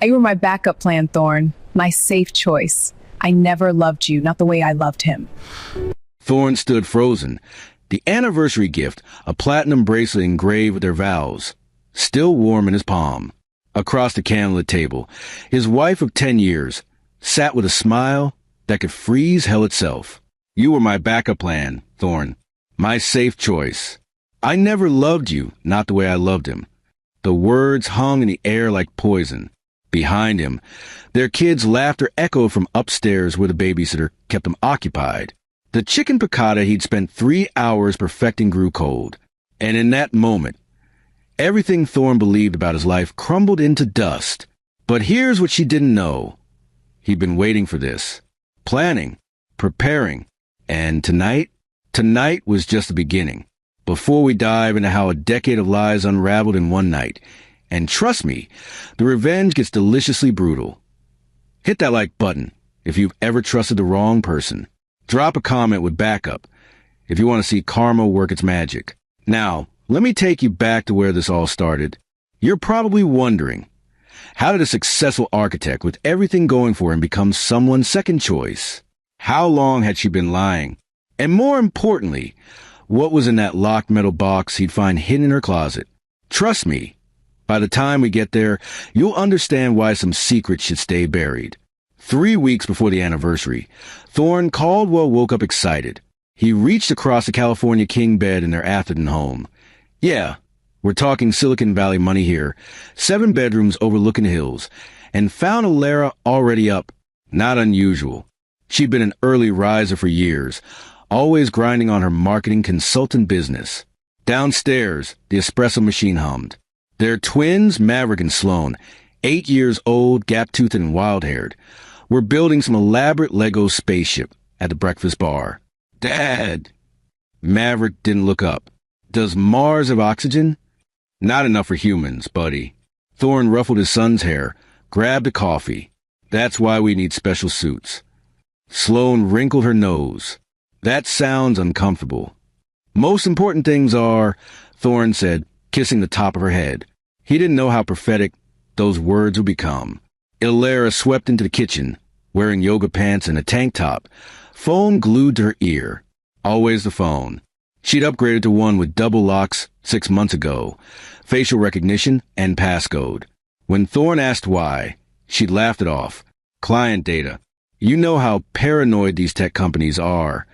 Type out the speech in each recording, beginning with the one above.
You were my backup plan, Thorne. My safe choice. I never loved you, not the way I loved him. Thorne stood frozen. The anniversary gift, a platinum bracelet engraved with their vows, still warm in his palm. Across the candlelit table, his wife of 10 years sat with a smile that could freeze hell itself. You were my backup plan, Thorne. My safe choice. I never loved you, not the way I loved him. The words hung in the air like poison. Behind him, their kids' laughter echoed from upstairs where the babysitter kept them occupied. The chicken piccata he'd spent 3 hours perfecting grew cold. And in that moment, everything Thorne believed about his life crumbled into dust. But here's what she didn't know. He'd been waiting for this. Planning. Preparing. And tonight was just the beginning. Before we dive into how a decade of lies unraveled in one night. And trust me, the revenge gets deliciously brutal. Hit that like button if you've ever trusted the wrong person. Drop a comment with backup if you want to see karma work its magic. Now, let me take you back to where this all started. You're probably wondering, how did a successful architect with everything going for him become someone's second choice? How long had she been lying? And more importantly, what was in that locked metal box he'd find hidden in her closet? Trust me, by the time we get there, you'll understand why some secrets should stay buried. 3 weeks before the anniversary, Thorne Caldwell woke up excited. He reached across the California king bed in their Atherton home. Yeah, we're talking Silicon Valley money here. 7 bedrooms overlooking the hills. And found Alara already up. Not unusual. She'd been an early riser for years, always grinding on her marketing consultant business. Downstairs, the espresso machine hummed. Their twins, Maverick and Sloan, 8 years old, gap-toothed and wild-haired, were building some elaborate Lego spaceship at the breakfast bar. Dad! Maverick didn't look up. Does Mars have oxygen? Not enough for humans, buddy. Thorne ruffled his son's hair, grabbed a coffee. That's why we need special suits. Sloan wrinkled her nose. That sounds uncomfortable. Most important things are, Thorne said, kissing the top of her head. He didn't know how prophetic those words would become. Alara swept into the kitchen, wearing yoga pants and a tank top, phone glued to her ear. Always the phone. She'd upgraded to one with double locks 6 months ago, facial recognition and passcode. When Thorne asked why, she'd laughed it off. Client data. You know how paranoid these tech companies are.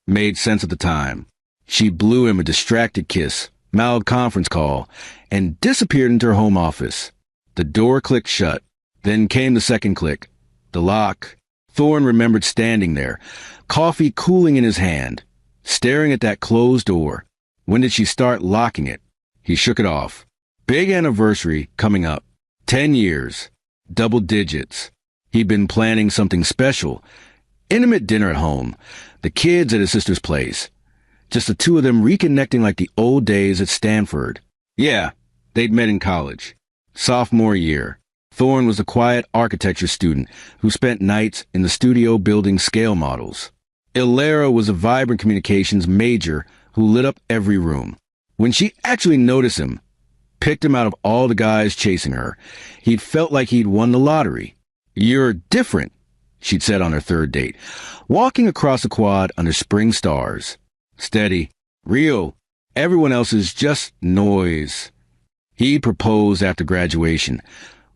Made sense at the time. She blew him a distracted kiss, mouthed conference call, and disappeared into her home office. The door clicked shut. Then came the second click. The lock. Thorne remembered standing there, coffee cooling in his hand, staring at that closed door. When did she start locking it? He shook it off. Big anniversary coming up. 10 years. Double digits. He'd been planning something special. Intimate dinner at home. The kids at his sister's place. Just the two of them reconnecting like the old days at Stanford. Yeah, they'd met in college. Sophomore year. Thorne was a quiet architecture student who spent nights in the studio building scale models. Alara was a vibrant communications major who lit up every room. When she actually noticed him, picked him out of all the guys chasing her, he'd felt like he'd won the lottery. You're different, she'd said on her third date, walking across the quad under spring stars. Steady. Real. Everyone else is just noise. He proposed after graduation.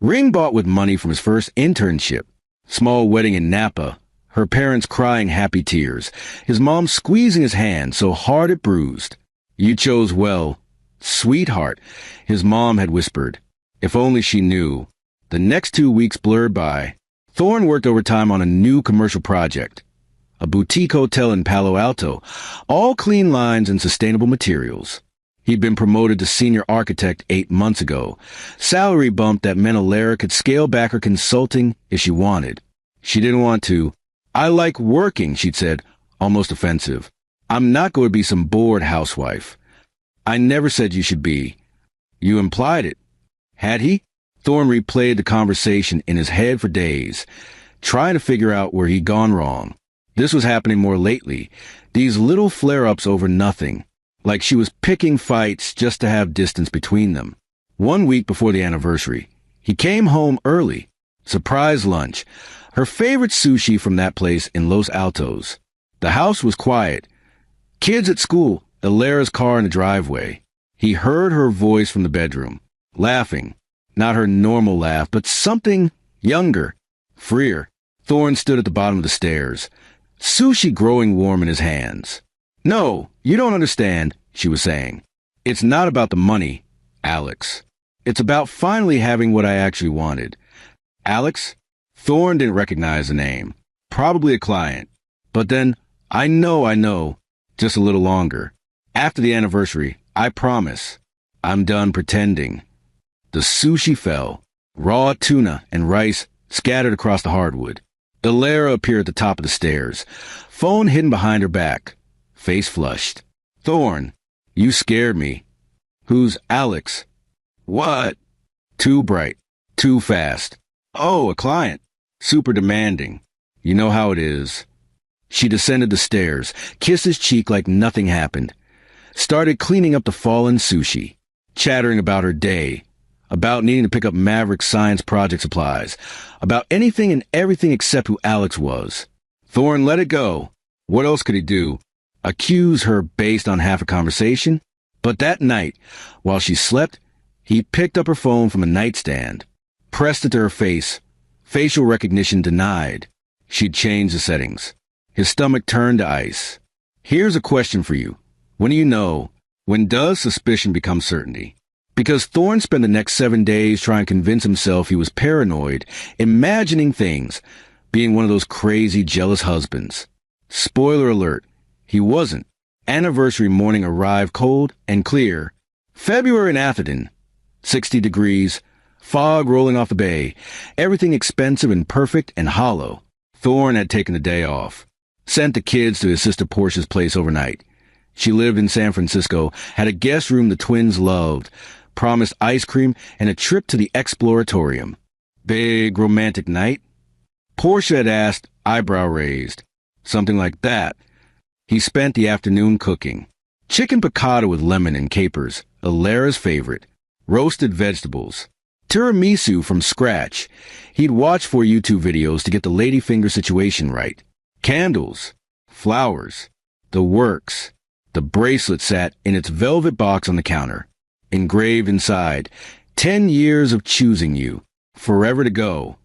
Ring bought with money from his first internship. Small wedding in Napa. Her parents crying happy tears. His mom squeezing his hand so hard it bruised. You chose well. Sweetheart, his mom had whispered. If only she knew. The next 2 weeks blurred by. Thorne worked overtime on a new commercial project. A boutique hotel in Palo Alto, all clean lines and sustainable materials. He'd been promoted to senior architect 8 months ago. Salary bump that meant Alara could scale back her consulting if she wanted. She didn't want to. I like working, she'd said, almost offensive. I'm not going to be some bored housewife. I never said you should be. You implied it. Had he? Thorne replayed the conversation in his head for days, trying to figure out where he'd gone wrong. This was happening more lately, these little flare-ups over nothing, like she was picking fights just to have distance between them. 1 week before the anniversary, he came home early, Surprise lunch. Her favorite sushi from that place in Los Altos. The house was quiet. Kids at school, Alera's car in the driveway. He heard her voice from the bedroom, laughing. Not her normal laugh, but something younger, freer. Thorne stood at the bottom of the stairs, sushi growing warm in his hands. No, you don't understand, she was saying. It's not about the money, Alex. It's about finally having what I actually wanted. Alex? Thorne didn't recognize the name. Probably a client. But then, I know, just a little longer. After the anniversary, I promise. I'm done pretending. The sushi fell. Raw tuna and rice scattered across the hardwood. Alera appeared at the top of the stairs, phone hidden behind her back, face flushed. Thorne, you scared me. Who's Alex? What? Too bright. Too fast. Oh, a client. Super demanding. You know how it is. She descended the stairs, kissed his cheek like nothing happened. Started cleaning up the fallen sushi, chattering about her day, about needing to pick up Maverick science project supplies, about anything and everything except who Alex was. Thorne let it go. What else could he do? Accuse her based on half a conversation? But that night, while she slept, he picked up her phone from a nightstand, pressed it to her face. Facial recognition denied. She'd changed the settings. His stomach turned to ice. Here's a question for you. When do you know? When does suspicion become certainty? Because Thorne spent the next 7 days trying to convince himself he was paranoid, imagining things, being one of those crazy, jealous husbands. Spoiler alert, he wasn't. Anniversary morning arrived cold and clear. February in Atherton. 60 degrees, fog rolling off the bay, everything expensive and perfect and hollow. Thorne had taken the day off. Sent the kids to his sister Portia's place overnight. She lived in San Francisco, had a guest room the twins loved, promised ice cream and a trip to the Exploratorium. Big romantic night? Portia had asked, eyebrow raised. Something like that. He spent the afternoon cooking. Chicken piccata with lemon and capers, Alera's favorite. Roasted vegetables. Tiramisu from scratch. He'd watch 4 YouTube videos to get the ladyfinger situation right. Candles. Flowers. The works. The bracelet sat in its velvet box on the counter. Engraved inside, 10 years of choosing you. Forever to go.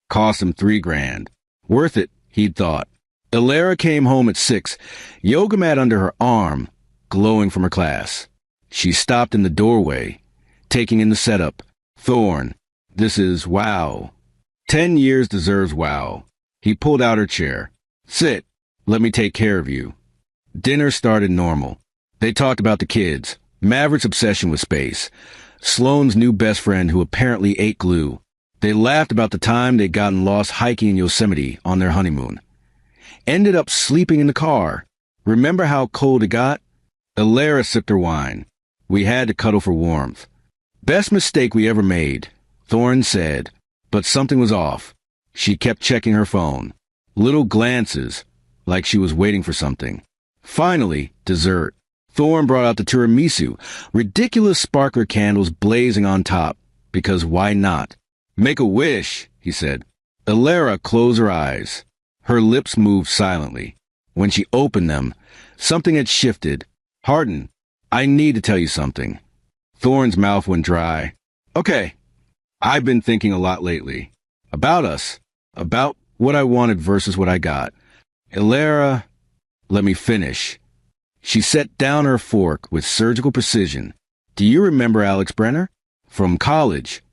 Cost him $3,000. Worth it, he'd thought. Alera came home at 6, yoga mat under her arm, glowing from her class. She stopped in the doorway, taking in the setup. Thorne, this is wow. 10 years deserves wow. He pulled out her chair. Sit. Let me take care of you. Dinner started normal. They talked about the kids, Maverick's obsession with space, Sloane's new best friend who apparently ate glue. They laughed about the time they'd gotten lost hiking in Yosemite on their honeymoon. Ended up sleeping in the car. Remember how cold it got? Alera sipped her wine. We had to cuddle for warmth. Best mistake we ever made, Thorne said, but something was off. She kept checking her phone. Little glances, like she was waiting for something. Finally, dessert. Thorne brought out the tiramisu, ridiculous sparkler candles blazing on top, because why not? Make a wish, he said. Alera closed her eyes. Her lips moved silently. When she opened them, something had shifted. Harden, I need to tell you something. Thorne's mouth went dry. Okay, I've been thinking a lot lately. About us. About what I wanted versus what I got. Alera, let me finish. She set down her fork with surgical precision. Do you remember Alex Brenner? From college.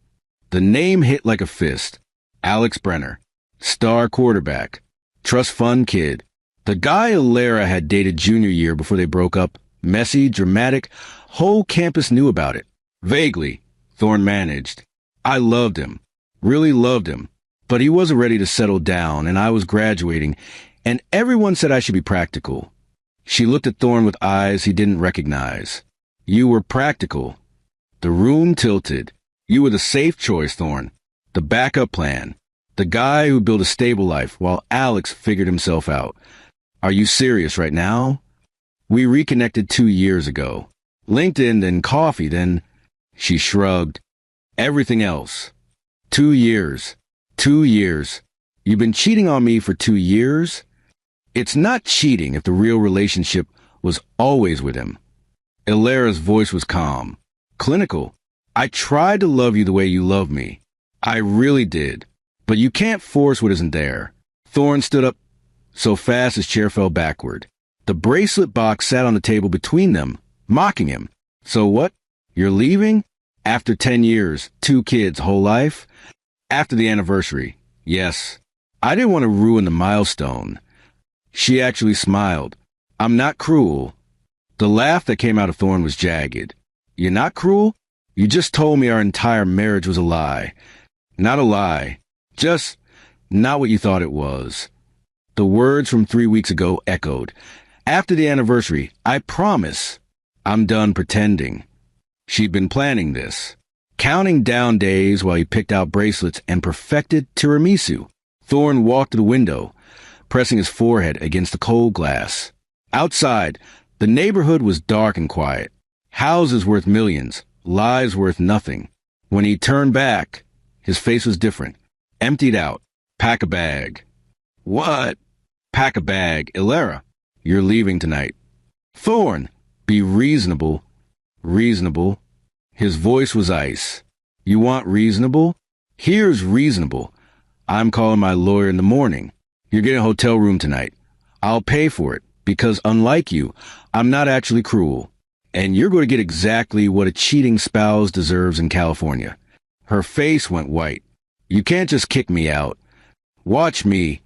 The name hit like a fist. Alex Brenner. Star quarterback. Trust fund kid. The guy Alera had dated junior year before they broke up. Messy, dramatic. Whole campus knew about it. Vaguely, Thorne managed. I loved him. Really loved him. But he wasn't ready to settle down, and I was graduating, and everyone said I should be practical. She looked at Thorne with eyes he didn't recognize. You were practical. The room tilted. You were the safe choice, Thorne. The backup plan. The guy who built a stable life while Alex figured himself out. Are you serious right now? We reconnected 2 years ago. LinkedIn, then coffee, then... She shrugged. Everything else. 2 years. 2 years. You've been cheating on me for 2 years? It's not cheating if the real relationship was always with him. Ilara's voice was calm, clinical. I tried to love you the way you love me. I really did. But you can't force what isn't there. Thorne stood up so fast his chair fell backward. The bracelet box sat on the table between them, mocking him. So what? You're leaving? After 10 years, 2 kids, whole life? After the anniversary. Yes. I didn't want to ruin the milestone. She actually smiled. I'm not cruel. The laugh that came out of Thorne was jagged. You're not cruel? You just told me our entire marriage was a lie. Not a lie. Just not what you thought it was. The words from 3 weeks ago echoed. After the anniversary, I promise. I'm done pretending. She'd been planning this, counting down days while he picked out bracelets and perfected tiramisu. Thorne walked to the window, pressing his forehead against the cold glass. Outside, the neighborhood was dark and quiet. Houses worth millions, lives worth nothing. When he turned back, his face was different. Emptied out. Pack a bag. What? Pack a bag. Ilara, you're leaving tonight. Thorne, be reasonable. Reasonable. His voice was ice. You want reasonable? Here's reasonable. I'm calling my lawyer in the morning. You're getting a hotel room tonight. I'll pay for it, because unlike you, I'm not actually cruel. And you're going to get exactly what a cheating spouse deserves in California. Her face went white. You can't just kick me out. Watch me.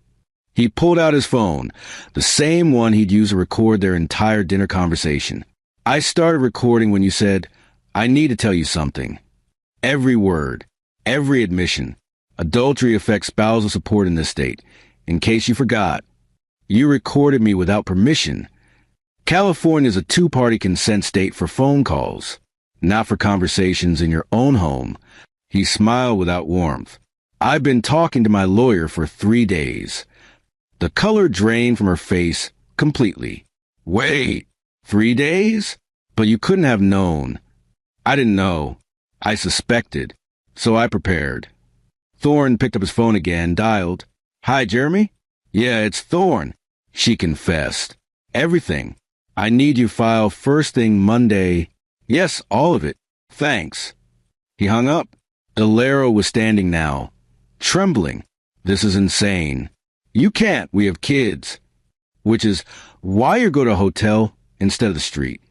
He pulled out his phone, the same one he'd used to record their entire dinner conversation. I started recording when you said, I need to tell you something. Every word, every admission. Adultery affects spousal support in this state. In case you forgot, you recorded me without permission. California is a 2-party consent state for phone calls, not for conversations in your own home. He smiled without warmth. I've been talking to my lawyer for 3 days. The color drained from her face completely. Wait, 3 days? But you couldn't have known. I didn't know. I suspected. So I prepared. Thorne picked up his phone again, dialed. Hi, Jeremy? Yeah, it's Thorne. She confessed. Everything. I need you file first thing Monday. Yes, all of it. Thanks. He hung up. Ilara was standing now, trembling. This is insane. You can't. We have kids. Which is why you go to a hotel instead of the street.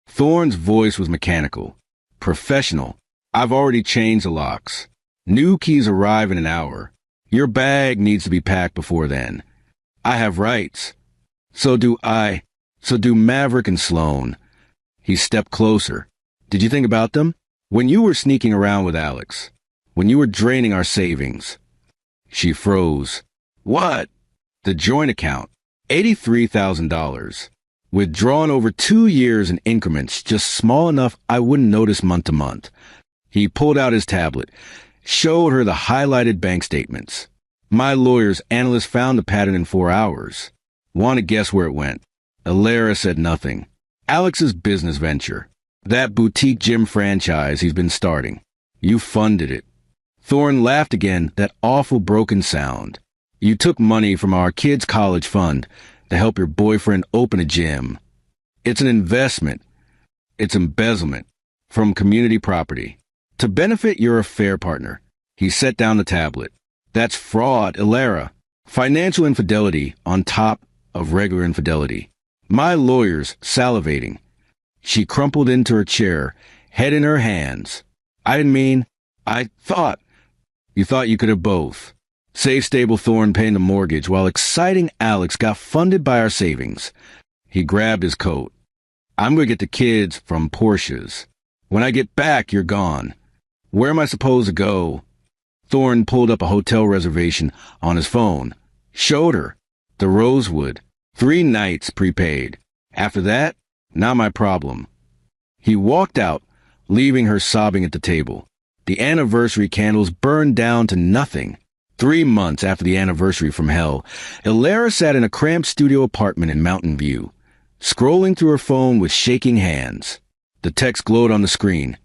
Thorne's voice was mechanical, professional. I've already changed the locks. New keys arrive in an hour. Your bag needs to be packed before then. I have rights. So do I. So do Maverick and Sloan. He stepped closer. Did you think about them? When you were sneaking around with Alex. When you were draining our savings. She froze. What? The joint account. $83,000. Withdrawn over 2 years in increments, just small enough I wouldn't notice month to month. He pulled out his tablet, showed her the highlighted bank statements. My lawyer's analyst found the pattern in 4 hours. Want to guess where it went? Ilara said nothing. Alex's business venture. That boutique gym franchise he's been starting. You funded it. Thorne laughed again, that awful broken sound. You took money from our kids' college fund to help your boyfriend open a gym. It's an investment. It's embezzlement from community property. To benefit your affair partner. He set down the tablet. That's fraud, Ilara. Financial infidelity on top of regular infidelity. My lawyer's salivating. She crumpled into her chair, head in her hands. I didn't mean, I thought. You thought you could have both. Safe stable Thorne paying the mortgage while exciting Alex got funded by our savings. He grabbed his coat. I'm going to get the kids from Porsche's. When I get back, you're gone. Where am I supposed to go? Thorne pulled up a hotel reservation on his phone. Showed her. The Rosewood. 3 nights prepaid. After that, not my problem. He walked out, leaving her sobbing at the table. The anniversary candles burned down to nothing. 3 months after the anniversary from hell, Ilara sat in a cramped studio apartment in Mountain View, scrolling through her phone with shaking hands. The text glowed on the screen.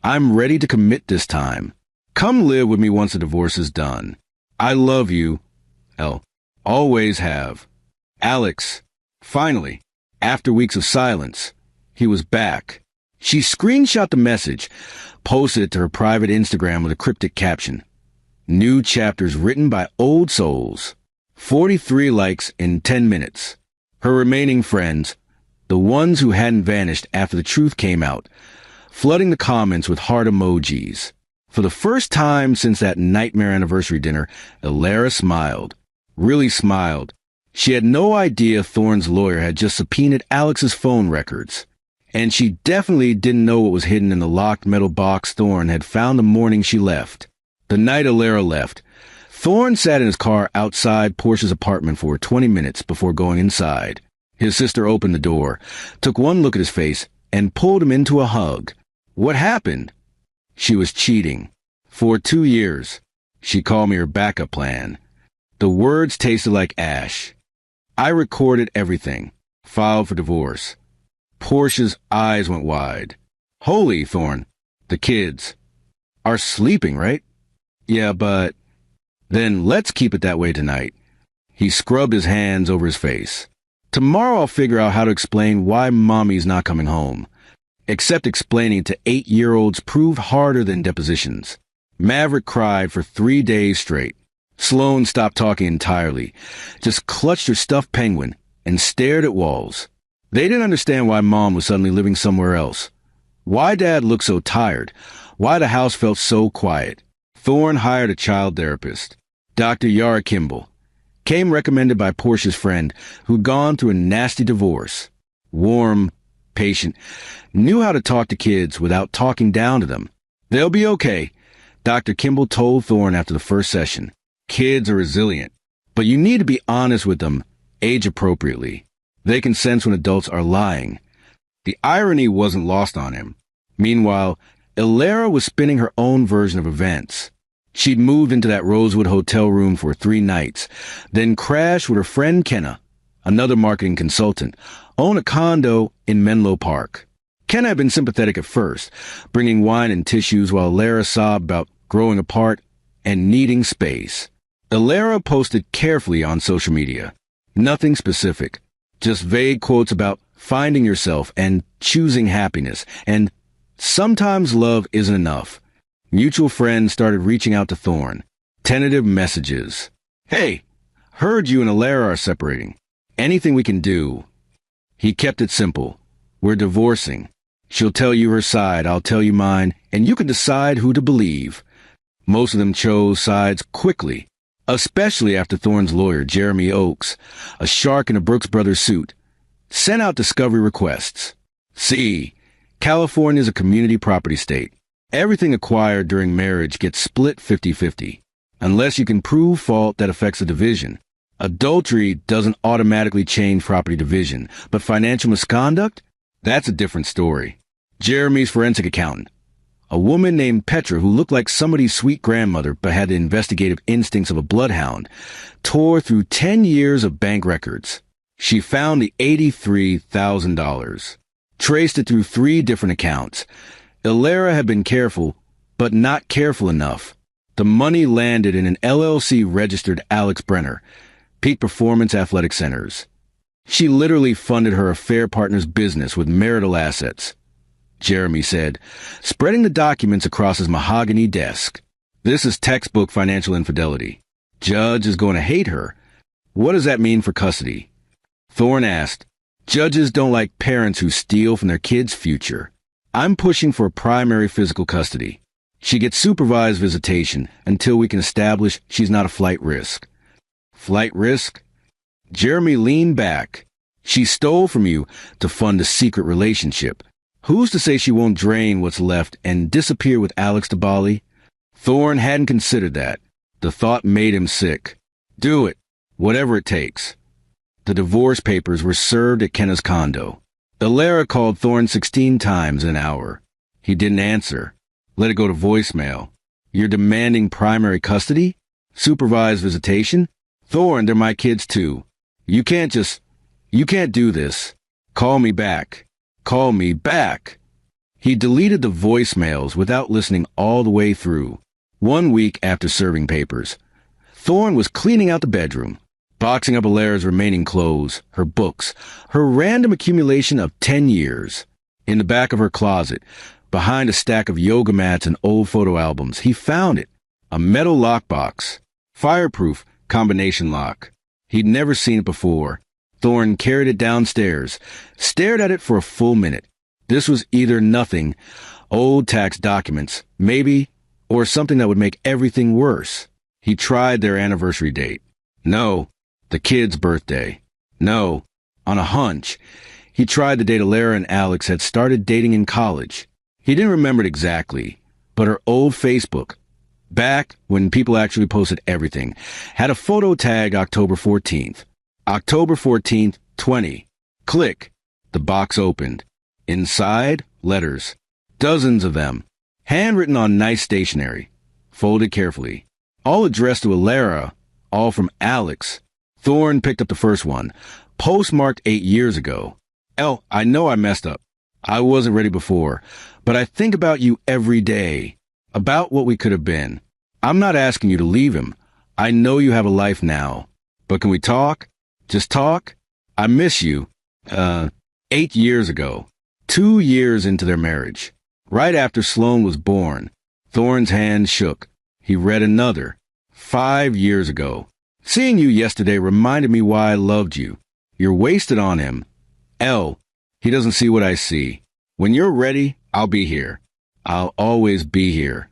I'm ready to commit this time. Come live with me once the divorce is done. I love you. L. Always have. Alex. Finally, after weeks of silence, he was back. She screenshot the message, posted it to her private Instagram with a cryptic caption. New chapters written by old souls. 43 likes in 10 minutes. Her remaining friends, the ones who hadn't vanished after the truth came out, flooding the comments with heart emojis. For the first time since that nightmare anniversary dinner, Elara smiled. Really smiled. She had no idea Thorne's lawyer had just subpoenaed Alex's phone records. And she definitely didn't know what was hidden in the locked metal box Thorne had found the morning she left. The night Elara left, Thorne sat in his car outside Portia's apartment for 20 minutes before going inside. His sister opened the door, took one look at his face, and pulled him into a hug. What happened? She was cheating. For 2 years. She called me her backup plan. The words tasted like ash. I recorded everything. Filed for divorce. Portia's eyes went wide. Holy, Thorne. The kids are sleeping, right? Yeah, but... Then let's keep it that way tonight. He scrubbed his hands over his face. Tomorrow I'll figure out how to explain why Mommy's not coming home. Except explaining to 8-year-olds proved harder than depositions. Maverick cried for 3 days straight. Sloane stopped talking entirely, just clutched her stuffed penguin and stared at walls. They didn't understand why Mom was suddenly living somewhere else. Why Dad looked so tired. Why the house felt so quiet. Thorne hired a child therapist, Dr. Yara Kimball. Came recommended by Portia's friend who'd gone through a nasty divorce. Warm, patient, knew how to talk to kids without talking down to them. They'll be okay, Dr. Kimball told Thorne after the first session. Kids are resilient, but you need to be honest with them, age appropriately. They can sense when adults are lying. The irony wasn't lost on him. Meanwhile, Elara was spinning her own version of events. She'd moved into that Rosewood hotel room for 3 nights, then crashed with her friend Kenna, another marketing consultant, own a condo in Menlo Park. Kenna had been sympathetic at first, bringing wine and tissues while Elara sobbed about growing apart and needing space. Elara posted carefully on social media. Nothing specific, just vague quotes about finding yourself and choosing happiness, and sometimes love isn't enough. Mutual friends started reaching out to Thorne. Tentative messages. Hey, heard you and Elara are separating. Anything we can do? He kept it simple. We're divorcing. She'll tell you her side, I'll tell you mine, and you can decide who to believe. Most of them chose sides quickly, especially after Thorne's lawyer, Jeremy Oakes, a shark in a Brooks Brothers suit, sent out discovery requests. See, California's a community property state. Everything acquired during marriage gets split 50-50, unless you can prove fault that affects a division. Adultery doesn't automatically change property division, but financial misconduct? That's a different story. Jeremy's forensic accountant, a woman named Petra who looked like somebody's sweet grandmother but had the investigative instincts of a bloodhound, tore through 10 years of bank records. She found the $83,000, traced it through 3 different accounts. Elara had been careful, but not careful enough. The money landed in an LLC-registered Alex Brenner, Peak Performance Athletic Centers. She literally funded her affair partner's business with marital assets. Jeremy said, spreading the documents across his mahogany desk. This is textbook financial infidelity. Judge is going to hate her. What does that mean for custody? Thorne asked. Judges don't like parents who steal from their kids' future. I'm pushing for primary physical custody. She gets supervised visitation until we can establish she's not a flight risk. Flight risk? Jeremy leaned back. She stole from you to fund a secret relationship. Who's to say she won't drain what's left and disappear with Alex to Bali? Thorne hadn't considered that. The thought made him sick. Do it, whatever it takes. The divorce papers were served at Kenna's condo. Elara called Thorne 16 times an hour. He didn't answer. Let it go to voicemail. You're demanding primary custody? Supervised visitation? Thorne, they're my kids too. You can't do this. Call me back. Call me back. He deleted the voicemails without listening all the way through. 1 week after serving papers, Thorne was cleaning out the bedroom, boxing up Alara's remaining clothes, her books, her random accumulation of 10 years. In the back of her closet, behind a stack of yoga mats and old photo albums, he found it. A metal lockbox. Fireproof combination lock. He'd never seen it before. Thorne carried it downstairs, stared at it for a full minute. This was either nothing, old tax documents, maybe, or something that would make everything worse. He tried their anniversary date. No. The kid's birthday. No. On a hunch, he tried the date Alara and Alex had started dating in college. He didn't remember it exactly, but her old Facebook, back when people actually posted everything, had a photo tagged October 14th. October 14th, 20. Click. The box opened. Inside, letters. Dozens of them. Handwritten on nice stationery. Folded carefully. All addressed to Alara, all from Alex. Thorne picked up the first one, postmarked 8 years ago. I know I messed up. I wasn't ready before, but I think about you every day. About what we could have been. I'm not asking you to leave him. I know you have a life now. But can we talk? Just talk? I miss you. 8 years ago. 2 years into their marriage. Right after Sloane was born. Thorne's hand shook. He read another. 5 years ago. Seeing you yesterday reminded me why I loved you. You're wasted on him. He doesn't see what I see. When you're ready, I'll be here. I'll always be here.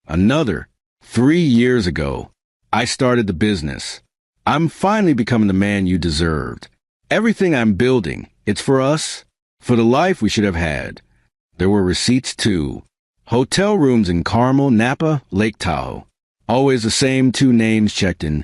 Another. 3 years ago. I started the business. I'm finally becoming the man you deserved. Everything I'm building, it's for us, for the life we should have had. There were receipts too. Hotel rooms in Carmel, Napa, Lake Tahoe. Always the same 2 names checked in.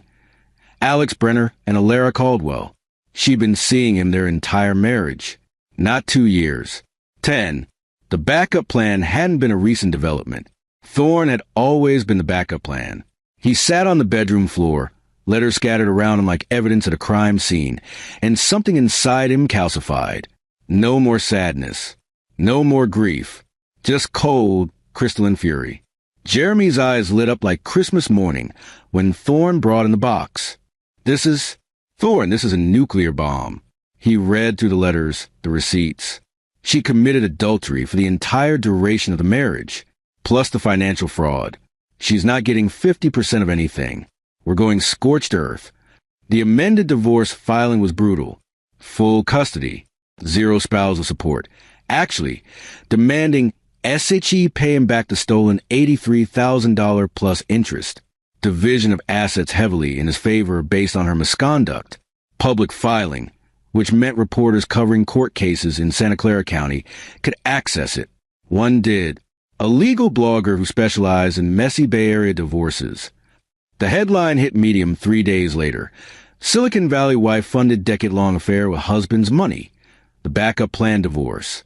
Alex Brenner and Alara Caldwell. She'd been seeing him their entire marriage. Not 2 years. 10. The backup plan hadn't been a recent development. Thorne had always been the backup plan. He sat on the bedroom floor, letters scattered around him like evidence at a crime scene, and something inside him calcified. No more sadness. No more grief. Just cold, crystalline fury. Jeremy's eyes lit up like Christmas morning when Thorne brought in the box. This is a nuclear bomb. He read through the letters, the receipts. She committed adultery for the entire duration of the marriage, plus the financial fraud. She's not getting 50% of anything. We're going scorched earth. The amended divorce filing was brutal. Full custody. 0 spousal support. Actually, demanding SHE pay him back the stolen $83,000 plus interest. Division of assets heavily in his favor based on her misconduct. Public filing, which meant reporters covering court cases in Santa Clara County could access it. One did. A legal blogger who specialized in messy Bay Area divorces. The headline hit Medium 3 days later. Silicon Valley wife funded decade-long affair with husband's money. The backup plan divorce.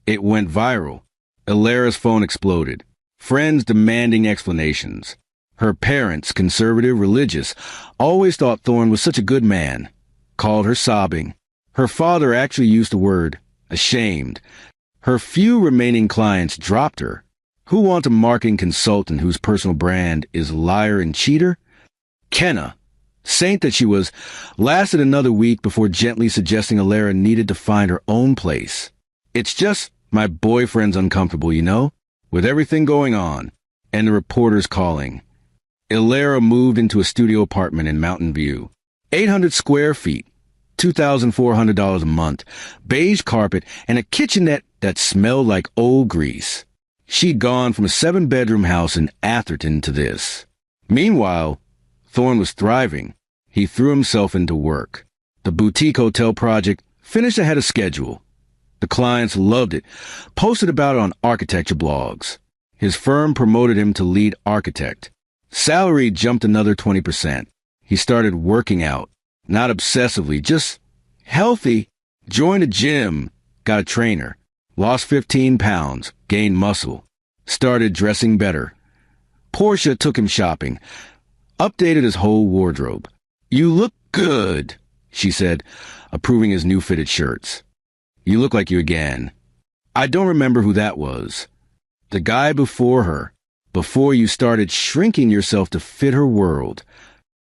It went viral. Alara's phone exploded. Friends demanding explanations. Her parents, conservative, religious, always thought Thorne was such a good man. Called her sobbing. Her father actually used the word ashamed. Her few remaining clients dropped her. Who wants a marketing consultant whose personal brand is liar and cheater? Kenna, saint that she was, lasted another week before gently suggesting Alara needed to find her own place. It's just my boyfriend's uncomfortable, you know, with everything going on, and the reporters calling. Alara moved into a studio apartment in Mountain View. 800 square feet, $2,400 a month, beige carpet, and a kitchenette that smelled like old grease. She'd gone from a 7-bedroom house in Atherton to this. Meanwhile, Thorne was thriving. He threw himself into work. The boutique hotel project finished ahead of schedule. The clients loved it, posted about it on architecture blogs. His firm promoted him to lead architect. Salary jumped another 20%. He started working out, not obsessively, just healthy. Joined a gym, got a trainer, lost 15 pounds, gained muscle, started dressing better. Portia took him shopping, updated his whole wardrobe. You look good, she said, approving his new fitted shirts. You look like you again. I don't remember who that was. The guy before her, before you started shrinking yourself to fit her world.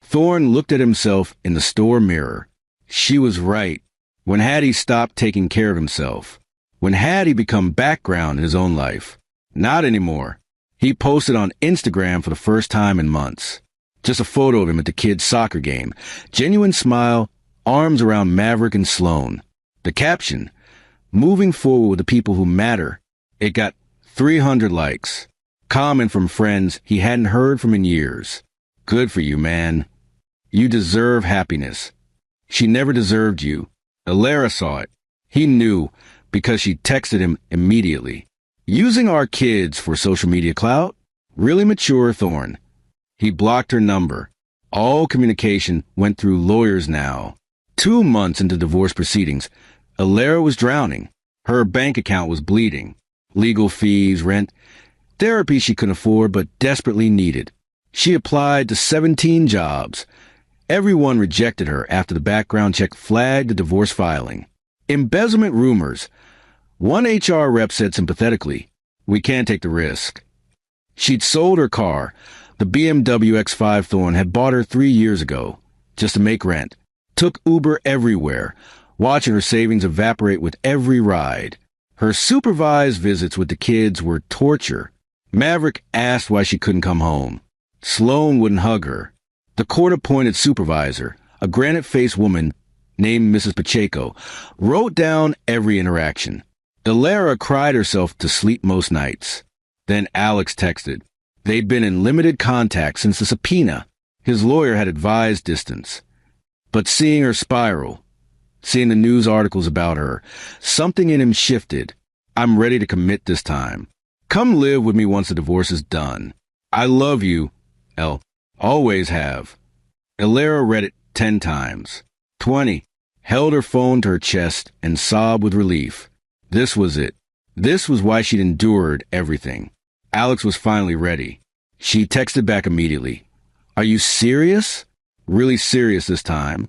Thorne looked at himself in the store mirror. She was right. When had he stopped taking care of himself? When had he become background in his own life? Not anymore. He posted on Instagram for the first time in months. Just a photo of him at the kids' soccer game. Genuine smile, arms around Maverick and Sloane. The caption, moving forward with the people who matter. It got 300 likes. Comment from friends he hadn't heard from in years. Good for you, man. You deserve happiness. She never deserved you. Alara saw it. He knew because she texted him immediately. Using our kids for social media clout? Really mature, Thorne. He blocked her number. All communication went through lawyers now. 2 months into divorce proceedings, Alara was drowning. Her bank account was bleeding. Legal fees, rent, therapy she couldn't afford but desperately needed. She applied to 17 jobs. Everyone rejected her after the background check flagged the divorce filing. Embezzlement rumors. One HR rep said sympathetically, "We can't take the risk." She'd sold her car. The BMW X5 Thorne had bought her 3 years ago, just to make rent. Took Uber everywhere, watching her savings evaporate with every ride. Her supervised visits with the kids were torture. Maverick asked why she couldn't come home. Sloane wouldn't hug her. The court-appointed supervisor, a granite-faced woman named Mrs. Pacheco, wrote down every interaction. Alara cried herself to sleep most nights. Then Alex texted. They'd been in limited contact since the subpoena. His lawyer had advised distance. But seeing her spiral, seeing the news articles about her, something in him shifted. I'm ready to commit this time. Come live with me once the divorce is done. I love you, El. Always have. Alara read it 10 times. 20. Held her phone to her chest and sobbed with relief. This was it. This was why she'd endured everything. Alex was finally ready. She texted back immediately. Are you serious? Really serious this time?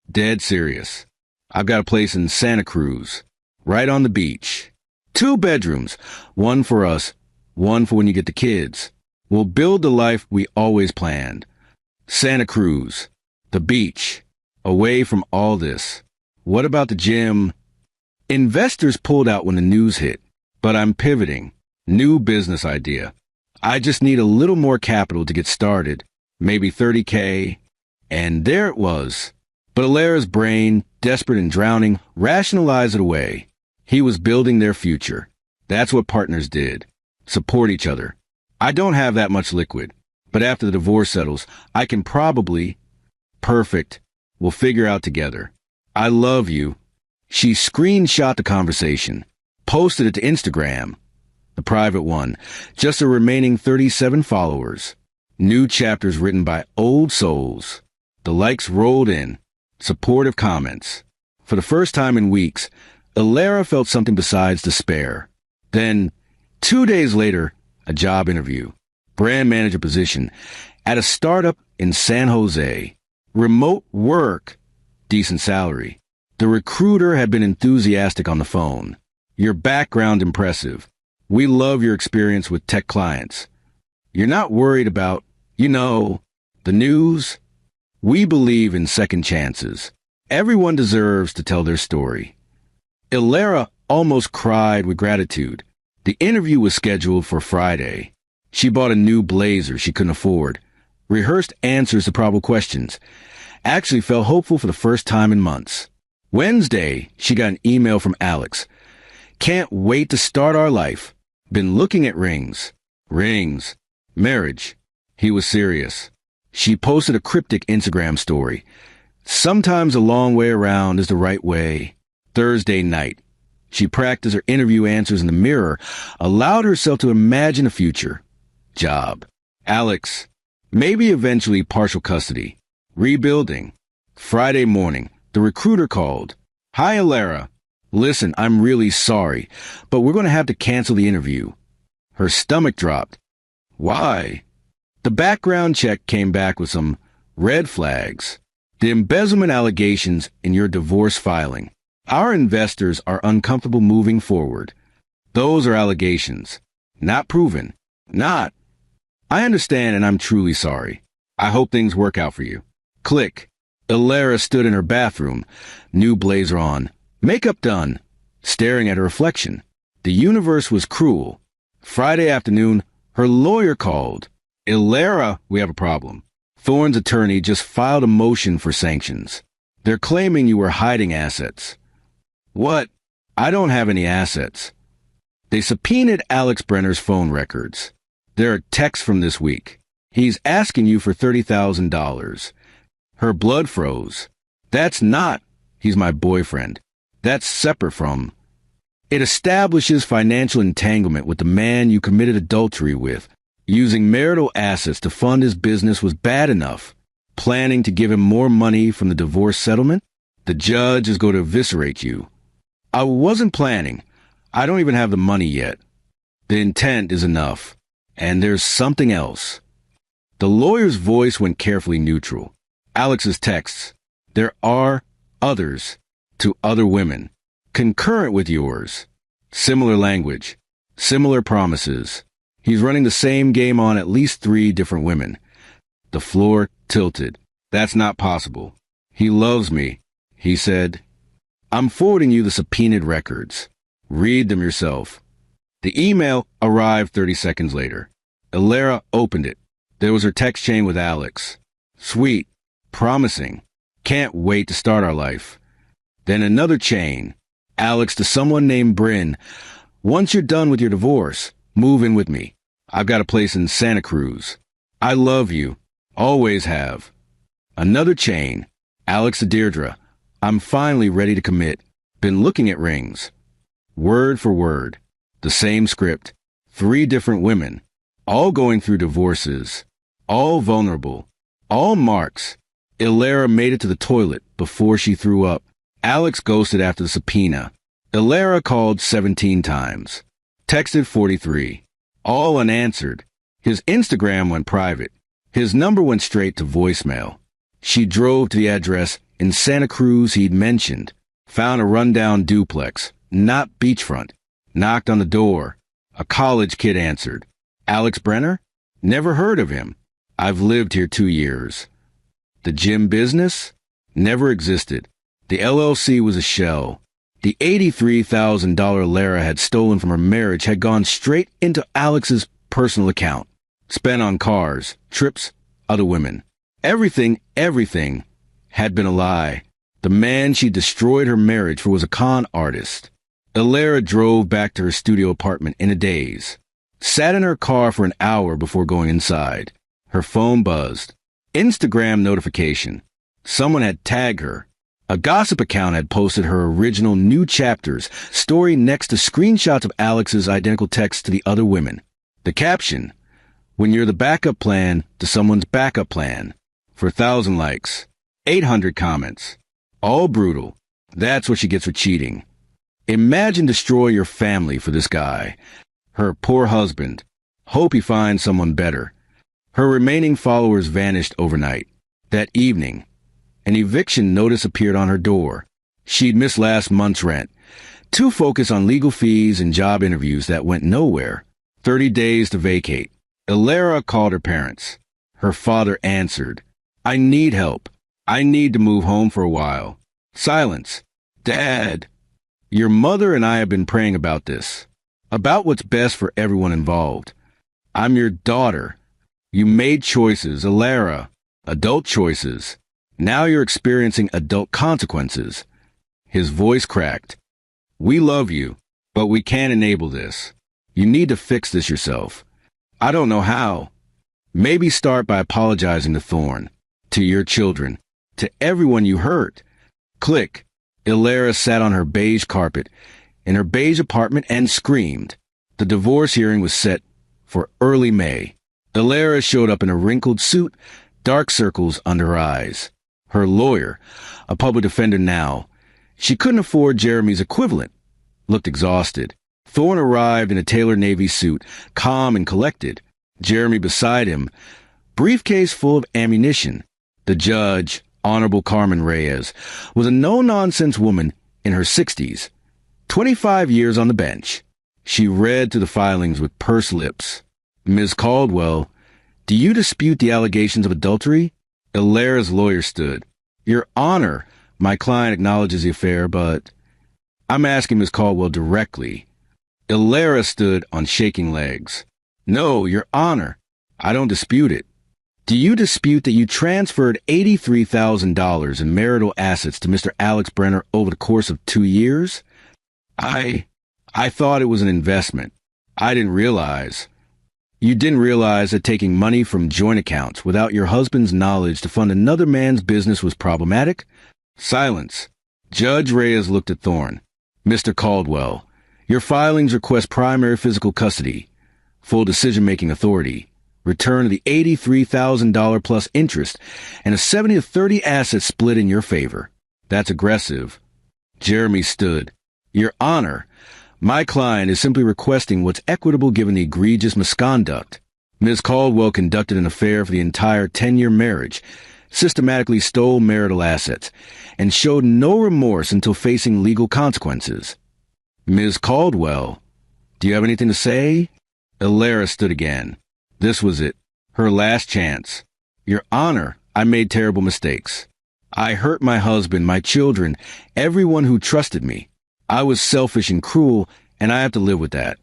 Dead serious. I've got a place in Santa Cruz, right on the beach. 2 bedrooms, one for us, one for when you get the kids. We'll build the life we always planned. Santa Cruz, the beach, away from all this. What about the gym? Investors pulled out when the news hit, but I'm pivoting. New business idea. I just need a little more capital to get started, maybe $30K. And there it was. But Alara's brain, desperate and drowning, rationalized it away. He was building their future. That's what partners did. Support each other. I don't have that much liquid, but after the divorce settles, I can probably... Perfect. We'll figure out together. I love you. She screenshot the conversation, posted it to Instagram, the private one, just the remaining 37 followers. New chapters written by old souls. The likes rolled in. Supportive comments. For the first time in weeks, Alara felt something besides despair. Then, 2 days later, a job interview. Brand manager position at a startup in San Jose. Remote work. Decent salary. The recruiter had been enthusiastic on the phone. Your background impressive. We love your experience with tech clients. You're not worried about, the news? We believe in second chances. Everyone deserves to tell their story. Alara almost cried with gratitude. The interview was scheduled for Friday. She bought a new blazer she couldn't afford, rehearsed answers to probable questions, actually felt hopeful for the first time in months. Wednesday, she got an email from Alex. Can't wait to start our life. Been looking at rings. Rings. Marriage. He was serious. She posted a cryptic Instagram story. Sometimes a long way around is the right way. Thursday night. She practiced her interview answers in the mirror, allowed herself to imagine a future. Job. Alex. Maybe eventually partial custody. Rebuilding. Friday morning, the recruiter called. Hi, Alara. Listen, I'm really sorry, but we're going to have to cancel the interview. Her stomach dropped. Why? The background check came back with some red flags. The embezzlement allegations in your divorce filing. Our investors are uncomfortable moving forward. Those are allegations. Not proven. Not. I understand and I'm truly sorry. I hope things work out for you. Click. Ilera stood in her bathroom, new blazer on, makeup done, staring at her reflection. The universe was cruel. Friday afternoon, her lawyer called. Ilera, we have a problem. Thorne's attorney just filed a motion for sanctions. They're claiming you were hiding assets. What? I don't have any assets. They subpoenaed Alex Brenner's phone records. There are texts from this week. He's asking you for $30,000. Her blood froze. That's not, he's my boyfriend. That's separate from. It establishes financial entanglement with the man you committed adultery with. Using marital assets to fund his business was bad enough. Planning to give him more money from the divorce settlement? The judge is going to eviscerate you. I wasn't planning. I don't even have the money yet. The intent is enough. And there's something else. The lawyer's voice went carefully neutral. Alex's texts. There are others to other women. Concurrent with yours. Similar language. Similar promises. He's running the same game on at least 3 different women. The floor tilted. That's not possible. He loves me, he said. I'm forwarding you the subpoenaed records. Read them yourself. The email arrived 30 seconds later. Ilera opened it. There was her text chain with Alex. Sweet. Promising. Can't wait to start our life. Then another chain. Alex to someone named Bryn. Once you're done with your divorce, move in with me. I've got a place in Santa Cruz. I love you. Always have. Another chain. Alex to Deirdre. I'm finally ready to commit. Been looking at rings. Word for word. The same script. 3 different women. All going through divorces. All vulnerable. All marks. Ilera made it to the toilet before she threw up. Alex ghosted after the subpoena. Ilera called 17 times. Texted 43. All unanswered. His Instagram went private. His number went straight to voicemail. She drove to the address in Santa Cruz he'd mentioned. Found a rundown duplex, not beachfront. Knocked on the door. A college kid answered. Alex Brenner? Never heard of him. I've lived here 2 years. The gym business? Never existed. The LLC was a shell. The $83,000 Lara had stolen from her marriage had gone straight into Alex's personal account. Spent on cars, trips, other women. Everything had been a lie. The man she destroyed her marriage for was a con artist. Ilera drove back to her studio apartment in a daze. Sat in her car for an hour before going inside. Her phone buzzed. Instagram notification. Someone had tagged her. A gossip account had posted her original New Chapters story next to screenshots of Alex's identical text to the other women. The caption, when you're the backup plan to someone's backup plan. For 1,000 likes. 800 comments. All brutal. That's what she gets for cheating. Imagine destroy your family for this guy. Her poor husband. Hope he finds someone better. Her remaining followers vanished overnight. That evening, an eviction notice appeared on her door. She'd missed last month's rent. Too focused on legal fees and job interviews that went nowhere. 30 days to vacate. Ilera called her parents. Her father answered. I need help. I need to move home for a while. Silence. Dad. Your mother and I have been praying about this. About what's best for everyone involved. I'm your daughter. You made choices, Ilera. Adult choices. Now you're experiencing adult consequences. His voice cracked. We love you, but we can't enable this. You need to fix this yourself. I don't know how. Maybe start by apologizing to Thorne, to your children, to everyone you hurt. Click. Ilera sat on her beige carpet in her beige apartment and screamed. The divorce hearing was set for early May. Ilera showed up in a wrinkled suit, dark circles under her eyes. Her lawyer, a public defender now, she couldn't afford Jeremy's equivalent, looked exhausted. Thorne arrived in a tailored navy suit, calm and collected. Jeremy beside him, briefcase full of ammunition. The judge, Honorable Carmen Reyes, was a no-nonsense woman in her 60s, 25 years on the bench. She read through the filings with pursed lips. Ms. Caldwell, do you dispute the allegations of adultery? Ilara's lawyer stood. Your Honor, my client acknowledges the affair, but I'm asking Miss Caldwell directly. Ilara stood on shaking legs. No, Your Honor, I don't dispute it. Do you dispute that you transferred $83,000 in marital assets to Mr. Alex Brenner over the course of 2 years? I thought it was an investment. I didn't realize. You didn't realize that taking money from joint accounts without your husband's knowledge to fund another man's business was problematic? Silence. Judge Reyes looked at Thorne. Mr. Caldwell, your filings request primary physical custody, full decision-making authority, return of the $83,000 plus interest, and a 70-30 asset split in your favor. That's aggressive. Jeremy stood. Your Honor, my client is simply requesting what's equitable given the egregious misconduct. Ms. Caldwell conducted an affair for the entire 10-year marriage, systematically stole marital assets, and showed no remorse until facing legal consequences. Ms. Caldwell, do you have anything to say? Ilara stood again. This was it. Her last chance. Your Honor, I made terrible mistakes. I hurt my husband, my children, everyone who trusted me. I was selfish and cruel, and I have to live with that.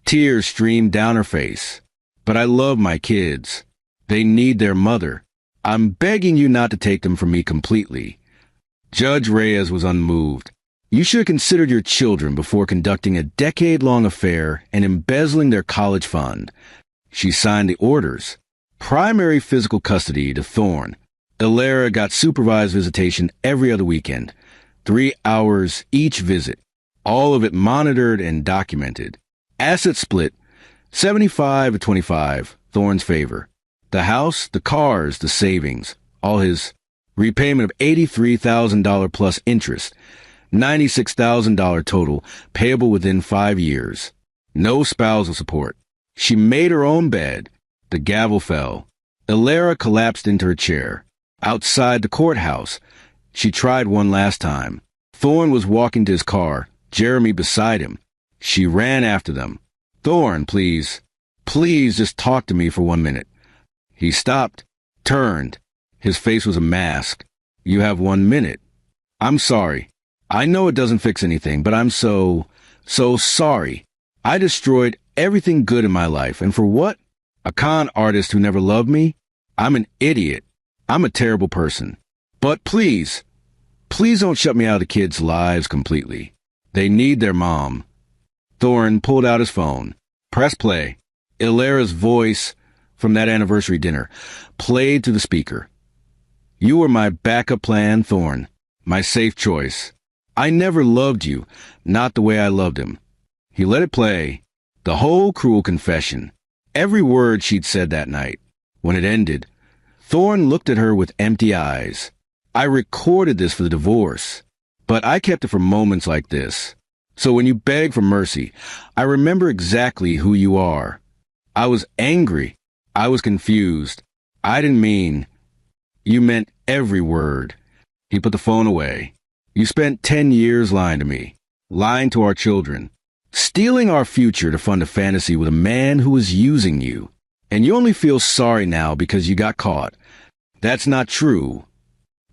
Tears streamed down her face. But I love my kids. They need their mother. I'm begging you not to take them from me completely. Judge Reyes was unmoved. You should have considered your children before conducting a decade-long affair and embezzling their college fund. She signed the orders. Primary physical custody to Thorne. Ilara got supervised visitation every other weekend. 3 hours each visit. All of it monitored and documented. Asset split. 75-25, Thorne's favor. The house, the cars, the savings. All his. Repayment of $83,000 plus interest. $96,000 total, payable within 5 years. No spousal support. She made her own bed. The gavel fell. Ilara collapsed into her chair. Outside the courthouse, she tried one last time. Thorne was walking to his car, Jeremy beside him. She ran after them. Thorne, please. Please just talk to me for 1 minute. He stopped, turned. His face was a mask. You have 1 minute. I'm sorry. I know it doesn't fix anything, but I'm so sorry. I destroyed everything good in my life, and for what? A con artist who never loved me? I'm an idiot. I'm a terrible person. But please don't shut me out of the kids' lives completely. They need their mom. Thorne pulled out his phone. Press play. Ilara's voice from that anniversary dinner played through the speaker. You were my backup plan, Thorne. My safe choice. I never loved you, not the way I loved him. He let it play. The whole cruel confession. Every word she'd said that night. When it ended, Thorne looked at her with empty eyes. I recorded this for the divorce, but I kept it for moments like this. So when you beg for mercy, I remember exactly who you are. I was angry. I was confused. I didn't mean. You meant every word. He put the phone away. You spent 10 years lying to me, lying to our children, stealing our future to fund a fantasy with a man who was using you. And you only feel sorry now because you got caught. That's not true.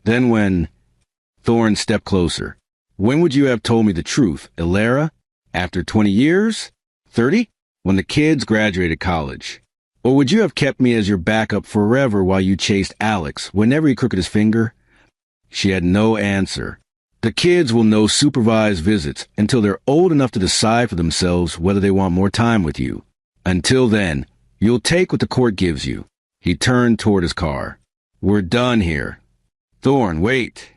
Then when Thorne stepped closer, when would you have told me the truth, Ilara? After 20 years? 30? When the kids graduated college? Or would you have kept me as your backup forever while you chased Alex whenever he crooked his finger? She had no answer. The kids will know supervised visits until they're old enough to decide for themselves whether they want more time with you. Until then, you'll take what the court gives you. He turned toward his car. We're done here. Thorne, wait.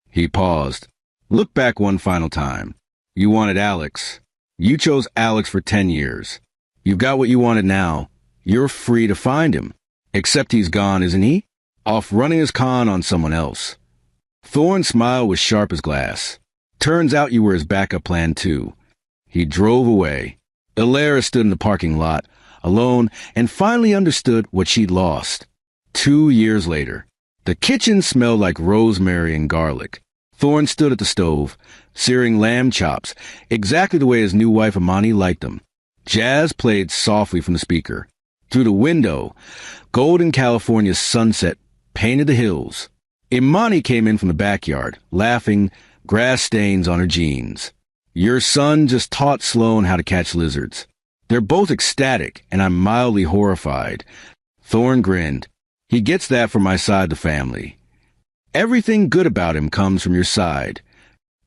He paused. Look back one final time. You wanted Alex. You chose Alex for 10 years. You've got what you wanted now. You're free to find him. Except he's gone, isn't he? Off running his con on someone else. Thorne's smile was sharp as glass. Turns out you were his backup plan, too. He drove away. Ilara stood in the parking lot, alone, and finally understood what she'd lost. 2 years later, the kitchen smelled like rosemary and garlic. Thorne stood at the stove, searing lamb chops, exactly the way his new wife Amani liked them. Jazz played softly from the speaker. Through the window, golden California sunset painted the hills. Imani came in from the backyard, laughing, grass stains on her jeans. Your son just taught Sloane how to catch lizards. They're both ecstatic, and I'm mildly horrified. Thorne grinned. He gets that from my side of the family. Everything good about him comes from your side.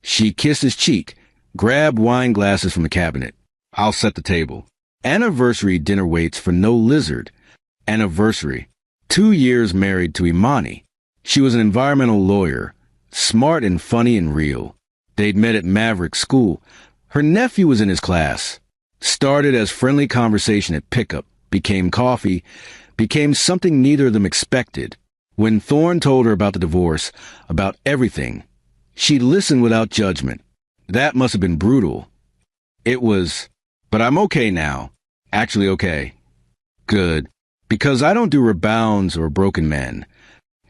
She kissed his cheek, grabbed wine glasses from the cabinet. I'll set the table. Anniversary dinner waits for no lizard. Anniversary. 2 years married to Imani. She was an environmental lawyer, smart and funny and real. They'd met at Maverick School. Her nephew was in his class. Started as friendly conversation at pickup, became coffee, became something neither of them expected. When Thorne told her about the divorce, about everything, she listened without judgment. That must have been brutal. It was, but I'm okay now. Actually okay. Good. Because I don't do rebounds or broken men.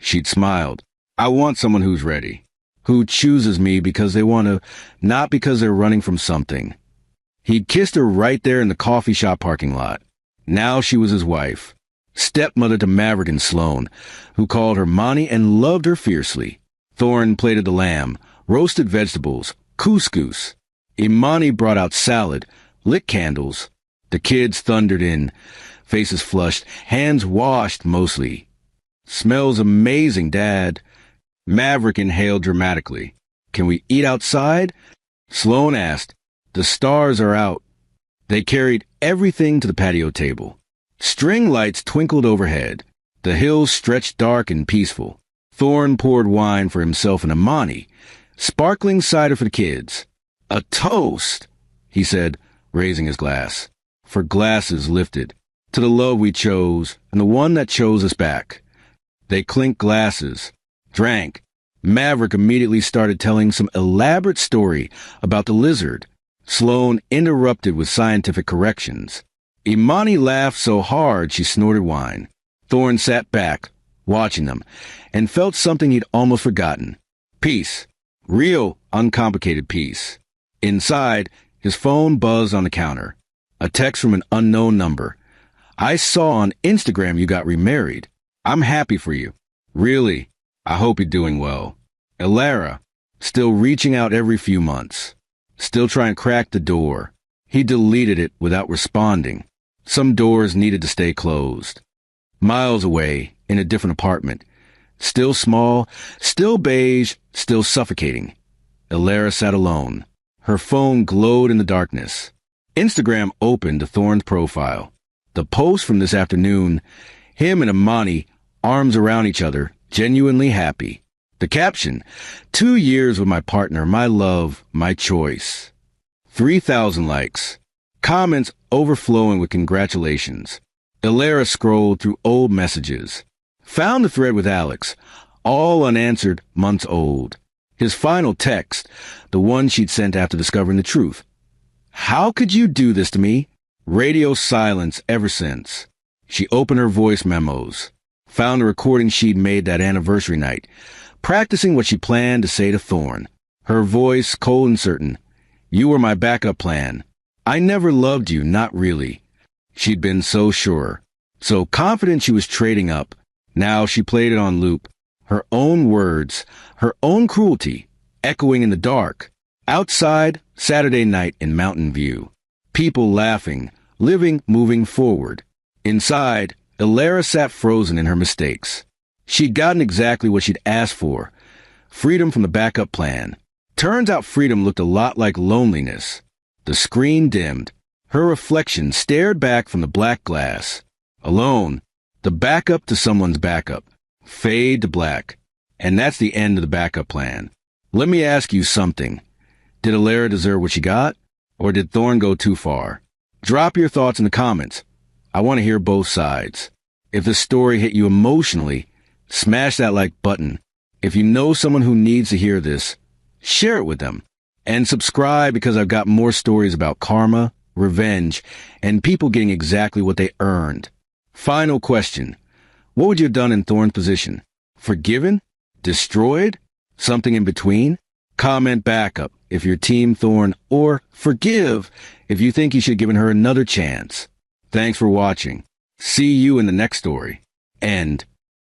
She'd smiled. I want someone who's ready. Who chooses me because they want to, not because they're running from something. He'd kissed her right there in the coffee shop parking lot. Now she was his wife. Stepmother to Maverick and Sloane, who called her Monty and loved her fiercely. Thorne plated the lamb, roasted vegetables, couscous. Imani brought out salad, lit candles. The kids thundered in, faces flushed, hands washed mostly. Smells amazing, Dad. Maverick inhaled dramatically. Can we eat outside? Sloane asked. The stars are out. They carried everything to the patio table. String lights twinkled overhead. The hills stretched dark and peaceful. Thorne poured wine for himself and Imani, sparkling cider for the kids. A toast, he said, raising his glass. For glasses lifted. To the love we chose, and the one that chose us back. They clinked glasses, drank. Maverick immediately started telling some elaborate story about the lizard. Sloane interrupted with scientific corrections. Imani laughed so hard she snorted wine. Thorne sat back, watching them, and felt something he'd almost forgotten. Peace. Real, uncomplicated peace. Inside, his phone buzzed on the counter. A text from an unknown number. I saw on Instagram you got remarried. I'm happy for you. Really, I hope you're doing well. Elara, still reaching out every few months. Still trying to crack the door. He deleted it without responding. Some doors needed to stay closed. Miles away, in a different apartment. Still small, still beige, still suffocating. Elara sat alone. Her phone glowed in the darkness. Instagram opened to Thorne's profile. The post from this afternoon, him and Imani, arms around each other, genuinely happy. The caption, 2 years with my partner, my love, my choice. 3,000 likes. Comments overflowing with congratulations. Elara scrolled through old messages. Found the thread with Alex, all unanswered, months old. His final text, the one she'd sent after discovering the truth. How could you do this to me? Radio silence ever since. She opened her voice memos. Found a recording she'd made that anniversary night, practicing what she planned to say to Thorne. Her voice cold and certain. You were my backup plan. I never loved you, not really. She'd been so sure, so confident she was trading up. Now she played it on loop. Her own words, her own cruelty, echoing in the dark. Outside, Saturday night in Mountain View. People laughing, living, moving forward. Inside, Elara sat frozen in her mistakes. She'd gotten exactly what she'd asked for. Freedom from the backup plan. Turns out freedom looked a lot like loneliness. The screen dimmed. Her reflection stared back from the black glass. Alone. The backup to someone's backup. Fade to black. And that's the end of the backup plan. Let me ask you something. Did Elara deserve what she got? Or did Thorne go too far? Drop your thoughts in the comments. I want to hear both sides. If the story hit you emotionally, smash that like button. If you know someone who needs to hear this, share it with them. And subscribe because I've got more stories about karma, revenge, and people getting exactly what they earned. Final question. What would you have done in Thorne's position? Forgiven? Destroyed? Something in between? Comment backup if you're Team Thorne, or forgive if you think you should have given her another chance. Thanks for watching. See you in the next story. End.